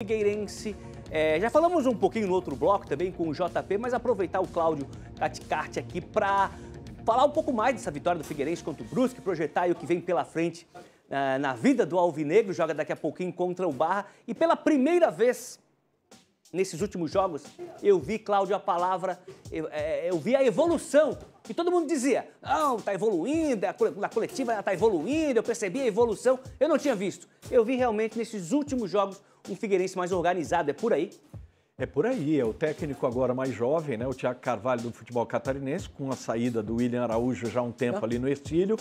Figueirense. Já falamos um pouquinho no outro bloco também com o JP, mas aproveitar o Cláudio Caticarte aqui para falar um pouco mais dessa vitória do Figueirense contra o Brusque, projetar aí o que vem pela frente na vida do Alvinegro, joga daqui a pouquinho contra o Barra. E pela primeira vez nesses últimos jogos, eu vi, Cláudio, a palavra, eu vi a evolução. E todo mundo dizia, não, tá evoluindo, a coletiva tá evoluindo, eu percebi a evolução. Eu não tinha visto. Eu vi realmente nesses últimos jogos um Figueirense mais organizado, é por aí? É por aí, é o técnico agora mais jovem, né? O Thiago Carvalho do futebol catarinense, com a saída do William Araújo já há um tempo ali no Estílio.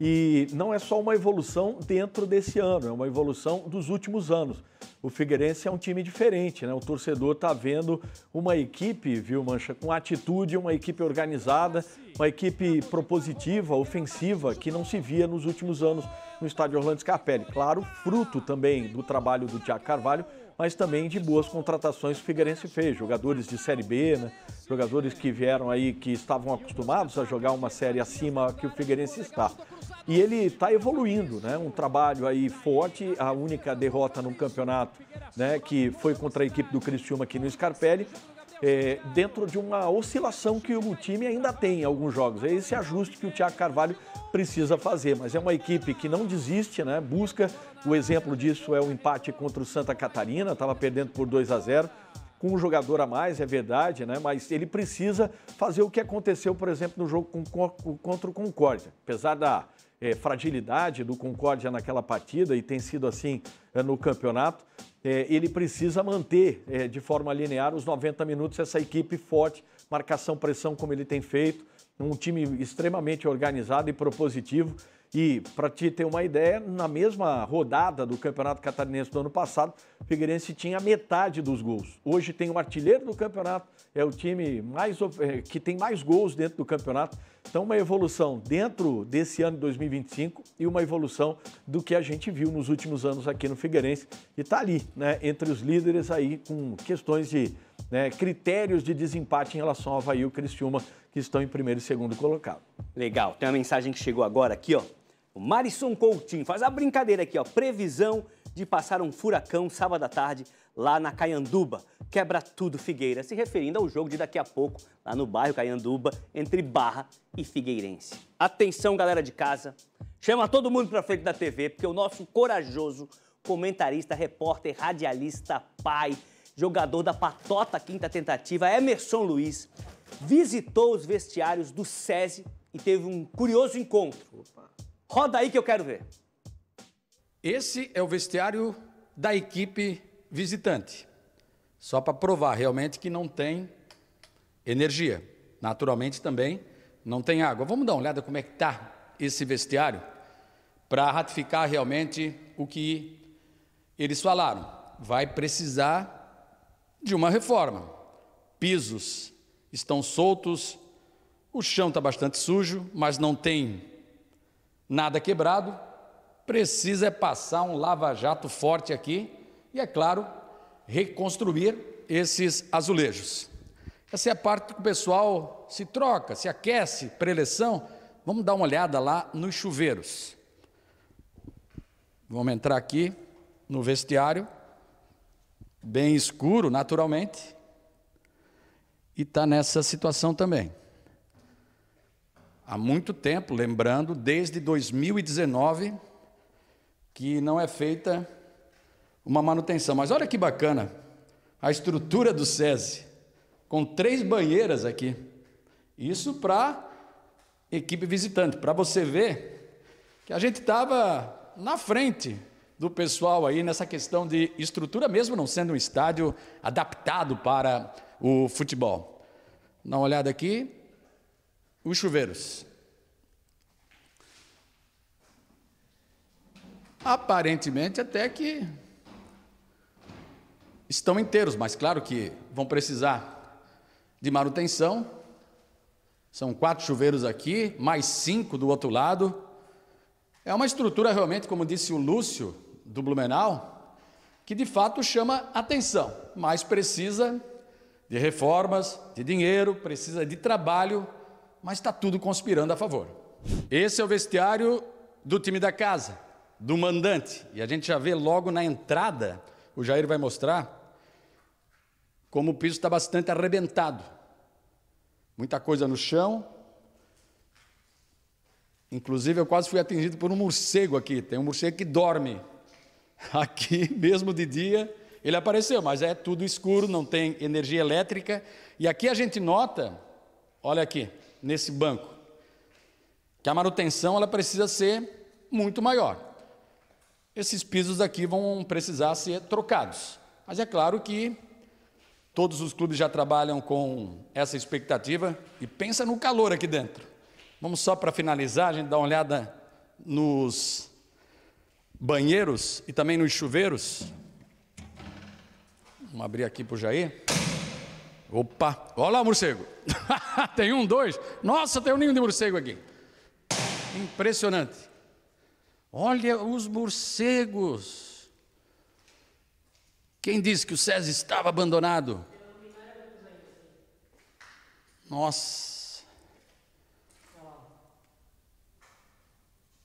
E não é só uma evolução dentro desse ano, é uma evolução dos últimos anos. O Figueirense é um time diferente, né? O torcedor está vendo uma equipe, viu, Mancha, com atitude, uma equipe organizada, uma equipe propositiva, ofensiva, que não se via nos últimos anos no estádio Orlando Scarpelli. Claro, fruto também do trabalho do Thiago Carvalho, mas também de boas contratações que o Figueirense fez. Jogadores de Série B, né? Jogadores que vieram aí, que estavam acostumados a jogar uma série acima que o Figueirense está. E ele está evoluindo, né? Um trabalho aí forte, a única derrota no campeonato, né? Que foi contra a equipe do Criciúma aqui no Scarpelli, dentro de uma oscilação que o time ainda tem em alguns jogos. É esse ajuste que o Thiago Carvalho precisa fazer, mas é uma equipe que não desiste, né? Busca, o exemplo disso é o empate contra o Santa Catarina, estava perdendo por 2-0, com um jogador a mais, é verdade, né? Mas ele precisa fazer o que aconteceu, por exemplo, no jogo contra o Concórdia. Apesar da fragilidade do Concórdia naquela partida, e tem sido assim no campeonato, ele precisa manter de forma linear os 90 minutos essa equipe forte, marcação, pressão, como ele tem feito, um time extremamente organizado e propositivo. E, para te ter uma ideia, na mesma rodada do Campeonato Catarinense do ano passado, o Figueirense tinha metade dos gols. Hoje tem o artilheiro do campeonato, é o time que tem mais gols dentro do campeonato. Então, uma evolução dentro desse ano de 2025 e uma evolução do que a gente viu nos últimos anos aqui no Figueirense. E está ali, né, entre os líderes aí, com questões de critérios de desempate em relação ao Avaí e o Criciúma, que estão em primeiro e segundo colocado. Legal, tem uma mensagem que chegou agora aqui, ó. O Marisson Coutinho faz a brincadeira aqui, ó. Previsão de passar um furacão sábado à tarde lá na Caianduba. Quebra tudo, Figueira. Se referindo ao jogo de daqui a pouco, lá no bairro Caianduba, entre Barra e Figueirense. Atenção, galera de casa. Chama todo mundo pra frente da TV, porque o nosso corajoso comentarista, repórter, radialista, pai, jogador da Patota Quinta Tentativa, Emerson Luiz, visitou os vestiários do SESI e teve um curioso encontro. Roda aí que eu quero ver. Esse é o vestiário da equipe visitante. Só para provar realmente que não tem energia. Naturalmente também não tem água. Vamos dar uma olhada como é que está esse vestiário para ratificar realmente o que eles falaram. Vai precisar de uma reforma. Pisos estão soltos, o chão está bastante sujo, mas não tem nada quebrado, precisa passar um lava-jato forte aqui e, é claro, reconstruir esses azulejos. Essa é a parte que o pessoal se troca, se aquece, pré-eleição. Vamos dar uma olhada lá nos chuveiros. Vamos entrar aqui no vestiário, bem escuro, naturalmente, e está nessa situação também. Há muito tempo, lembrando, desde 2019, que não é feita uma manutenção. Mas olha que bacana, a estrutura do SESI, com 3 banheiras aqui. Isso para equipe visitante, para você ver que a gente estava na frente do pessoal aí nessa questão de estrutura, mesmo não sendo um estádio adaptado para o futebol. Dá uma olhada aqui. Os chuveiros. Aparentemente até que estão inteiros, mas claro que vão precisar de manutenção. São 4 chuveiros aqui, mais 5 do outro lado. É uma estrutura realmente, como disse o Lúcio, do Blumenau, que de fato chama atenção, mas precisa de reformas, de dinheiro, precisa de trabalho, mas está tudo conspirando a favor. Esse é o vestiário do time da casa, do mandante. E a gente já vê logo na entrada o Jair vai mostrar como o piso está bastante arrebentado. Muita coisa no chão. Inclusive, eu quase fui atingido por um morcego aqui. Tem um morcego que dorme aqui, mesmo de dia. Ele apareceu, mas é tudo escuro, não tem energia elétrica. E aqui a gente nota, olha aqui, nesse banco, que a manutenção ela precisa ser muito maior. Esses pisos aqui vão precisar ser trocados. Mas é claro que todos os clubes já trabalham com essa expectativa. E pensa no calor aqui dentro. Vamos só para finalizar, a gente dá uma olhada nos banheiros e também nos chuveiros. Vamos abrir aqui para o Jair. Opa, olha lá o morcego. Tem um, dois. Nossa, tem um ninho de morcego aqui. Impressionante. Olha os morcegos. Quem disse que o SESI estava abandonado? Nossa.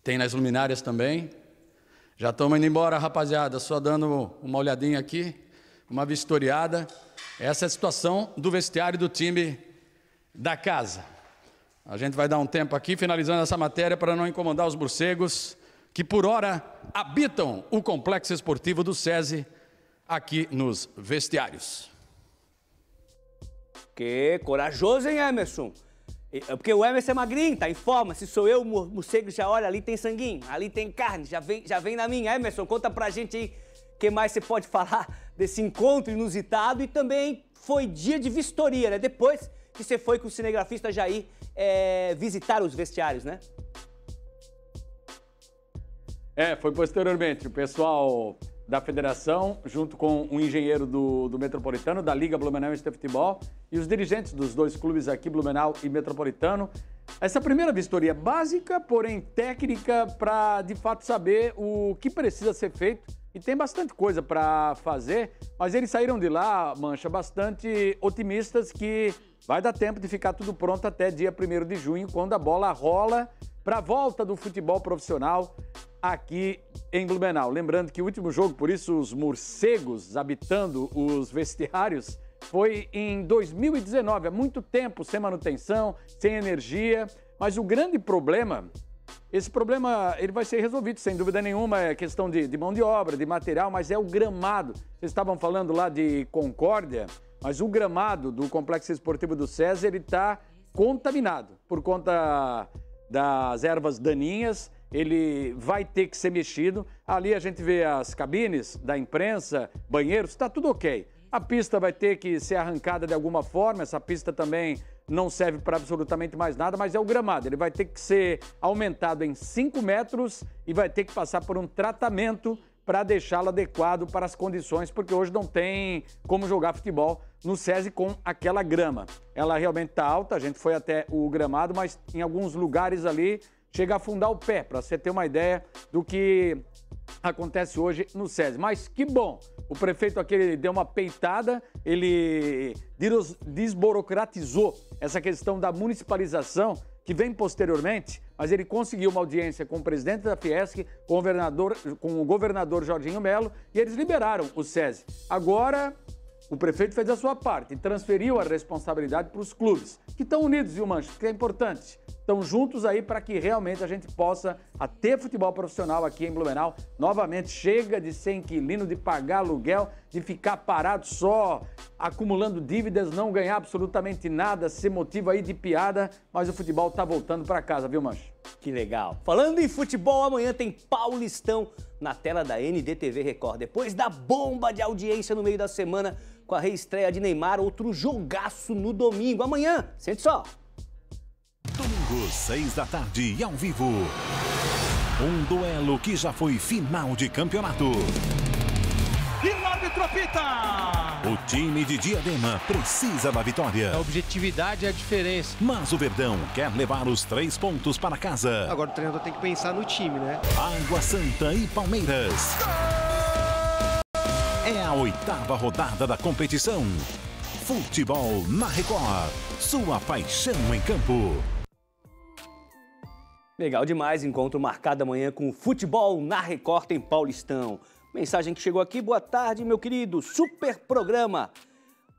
Tem nas luminárias também. Já estamos indo embora, rapaziada. Só dando uma olhadinha aqui, uma vistoriada. Essa é a situação do vestiário do time da casa. A gente vai dar um tempo aqui, finalizando essa matéria, para não incomodar os morcegos, que por hora habitam o complexo esportivo do SESI, aqui nos vestiários. Que corajoso, hein, Emerson? Porque o Emerson é magrinho, tá em forma. Se sou eu, o morcego já olha, ali tem sanguinho, ali tem carne, já vem na minha. Emerson, conta pra gente aí o que mais você pode falar desse encontro inusitado. E também foi dia de vistoria, né? Depois que você foi com o cinegrafista Jair visitar os vestiários, né? Foi posteriormente. O pessoal da federação, junto com um engenheiro do Metropolitano, da Liga Blumenauense de Futebol, e os dirigentes dos dois clubes aqui, Blumenau e Metropolitano. Essa primeira vistoria básica, porém técnica, para de fato saber o que precisa ser feito. E tem bastante coisa para fazer, mas eles saíram de lá, Mancha, bastante otimistas que vai dar tempo de ficar tudo pronto até dia 1º de junho, quando a bola rola para a volta do futebol profissional aqui em Blumenau. Lembrando que o último jogo, por isso os morcegos habitando os vestiários, foi em 2019, há muito tempo, sem manutenção, sem energia, mas o grande problema, esse problema ele vai ser resolvido, sem dúvida nenhuma, é questão de mão de obra, de material, mas é o gramado. Vocês estavam falando lá de Concórdia, mas o gramado do Complexo Esportivo do SESI, ele está contaminado por conta das ervas daninhas. Ele vai ter que ser mexido. Ali a gente vê as cabines da imprensa, banheiros, está tudo ok. A pista vai ter que ser arrancada de alguma forma, essa pista também não serve para absolutamente mais nada, mas é o gramado. Ele vai ter que ser aumentado em 5 metros e vai ter que passar por um tratamento para deixá-lo adequado para as condições, porque hoje não tem como jogar futebol no SESI com aquela grama. Ela realmente está alta, a gente foi até o gramado, mas em alguns lugares ali chega a afundar o pé, para você ter uma ideia do que acontece hoje no SESI. Mas que bom, o prefeito aqui ele deu uma peitada, ele desburocratizou essa questão da municipalização, que vem posteriormente, mas ele conseguiu uma audiência com o presidente da Fiesc, com o governador Jorginho Melo, e eles liberaram o SESI. Agora, o prefeito fez a sua parte e transferiu a responsabilidade para os clubes, que estão unidos, viu, Mancha? Que é importante. Estão juntos aí para que realmente a gente possa ter futebol profissional aqui em Blumenau. Novamente, chega de ser inquilino, de pagar aluguel, de ficar parado só, acumulando dívidas, não ganhar absolutamente nada, ser motivo aí de piada, mas o futebol está voltando para casa, viu, Mancha? Que legal. Falando em futebol, amanhã tem Paulistão na tela da NDTV Record. Depois da bomba de audiência no meio da semana, com a reestreia de Neymar, outro jogaço no domingo. Amanhã, sente só. Domingo, 6 da tarde, ao vivo. Um duelo que já foi final de campeonato. E o árbitro apita! O time de Diadema precisa da vitória. A objetividade é a diferença. Mas o Verdão quer levar os 3 pontos para casa. Agora o treinador tem que pensar no time, né? Água Santa e Palmeiras. É a 8ª rodada da competição. Futebol na Record. Sua paixão em campo. Legal demais, encontro marcado amanhã com o Futebol na Record em Paulistão. Mensagem que chegou aqui, boa tarde, meu querido, super programa.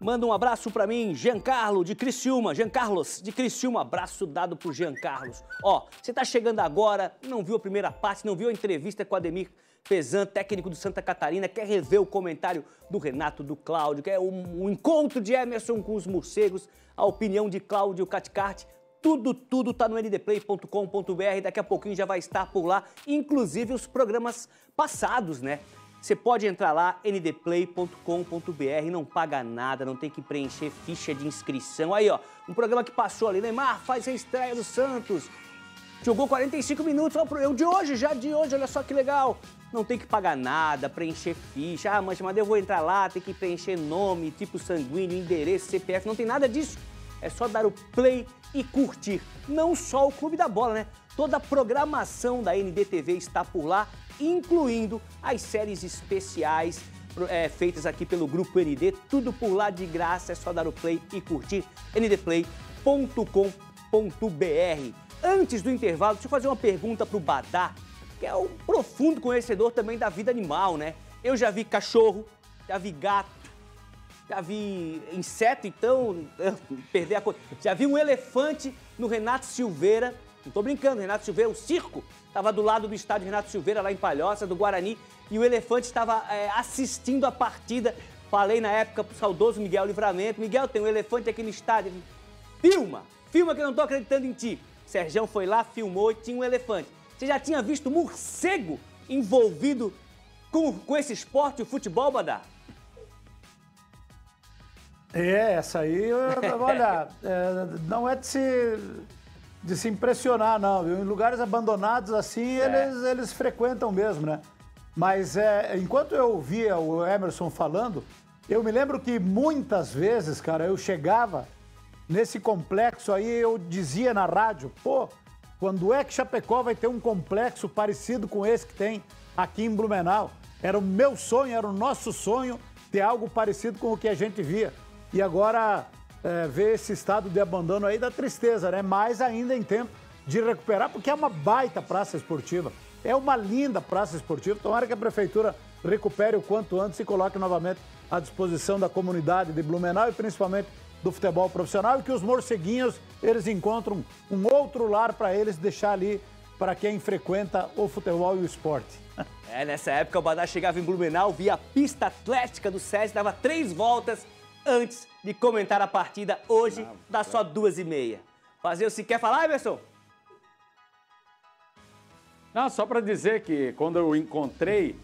Manda um abraço pra mim, Giancarlo de Criciúma. Giancarlos de Criciúma, abraço dado pro Giancarlos. Ó, você tá chegando agora, não viu a primeira parte, não viu a entrevista com o Ademir Pezan, técnico do Santa Catarina, quer rever o comentário do Renato, do Cláudio, quer o encontro de Emerson com os morcegos, a opinião de Cláudio Caticarte, tudo tá no ndplay.com.br, daqui a pouquinho já vai estar por lá, inclusive os programas passados, né? Você pode entrar lá, ndplay.com.br, não paga nada, não tem que preencher ficha de inscrição. Aí, ó, um programa que passou ali, Neymar faz a estreia do Santos, jogou 45 minutos, ó, o de hoje, olha só que legal. Não tem que pagar nada, preencher ficha, mas eu vou entrar lá, tem que preencher nome, tipo sanguíneo, endereço, CPF, não tem nada disso. É só dar o play e curtir. Não só o Clube da Bola, né? Toda a programação da NDTV está por lá, incluindo as séries especiais feitas aqui pelo Grupo ND, tudo por lá de graça, é só dar o play e curtir, ndplay.com.br. Antes do intervalo, deixa eu fazer uma pergunta pro Badá, que é um profundo conhecedor também da vida animal, né? Eu já vi cachorro, já vi gato, já vi inseto, então, perder a coisa. Já vi um elefante no Renato Silveira, não tô brincando, Renato Silveira, o circo estava do lado do estádio Renato Silveira, lá em Palhoça, do Guarani, e o elefante estava assistindo a partida. Falei na época pro saudoso Miguel Livramento, Miguel, tem um elefante aqui no estádio. Filma que eu não tô acreditando em ti. Sergião foi lá, filmou e tinha um elefante. Você já tinha visto morcego envolvido com esse esporte, o futebol, Badá? Essa aí, olha, não é de se impressionar, não, viu? Em lugares abandonados assim, eles frequentam mesmo, né? Mas enquanto eu ouvia o Emerson falando, eu me lembro que muitas vezes, cara, eu chegava nesse complexo aí, eu dizia na rádio, pô, quando é que Chapecó vai ter um complexo parecido com esse que tem aqui em Blumenau? Era o meu sonho, era o nosso sonho ter algo parecido com o que a gente via. E agora ver esse estado de abandono aí dá tristeza, né? Mais ainda em tempo de recuperar, porque é uma baita praça esportiva. É uma linda praça esportiva. Tomara que a prefeitura recupere o quanto antes e coloque novamente à disposição da comunidade de Blumenau e principalmente do futebol profissional, e que os morceguinhos, eles encontram um outro lar para eles deixar ali para quem frequenta o futebol e o esporte. Nessa época o Badá chegava em Blumenau, via a pista atlética do SESI, dava 3 voltas antes de comentar a partida. Hoje dá só 2h30. Fazer o que quer falar, Emerson? Não, só para dizer que quando eu encontrei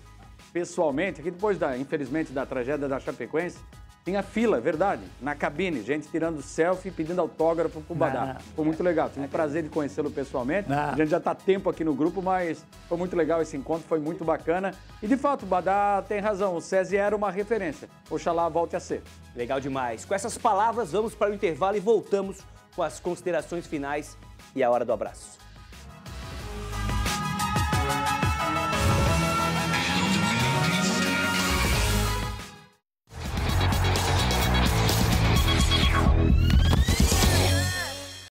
pessoalmente, aqui depois infelizmente, da tragédia da Chapecoense, tinha fila, é verdade, na cabine, gente tirando selfie e pedindo autógrafo pro Badá. Foi muito legal, tive o prazer de conhecê-lo pessoalmente. A gente já está tempo aqui no grupo, mas foi muito legal esse encontro, foi muito bacana. E de fato, o Badá tem razão, o SESI era uma referência. Oxalá volte a ser. Legal demais. Com essas palavras, vamos para o intervalo e voltamos com as considerações finais e a hora do abraço.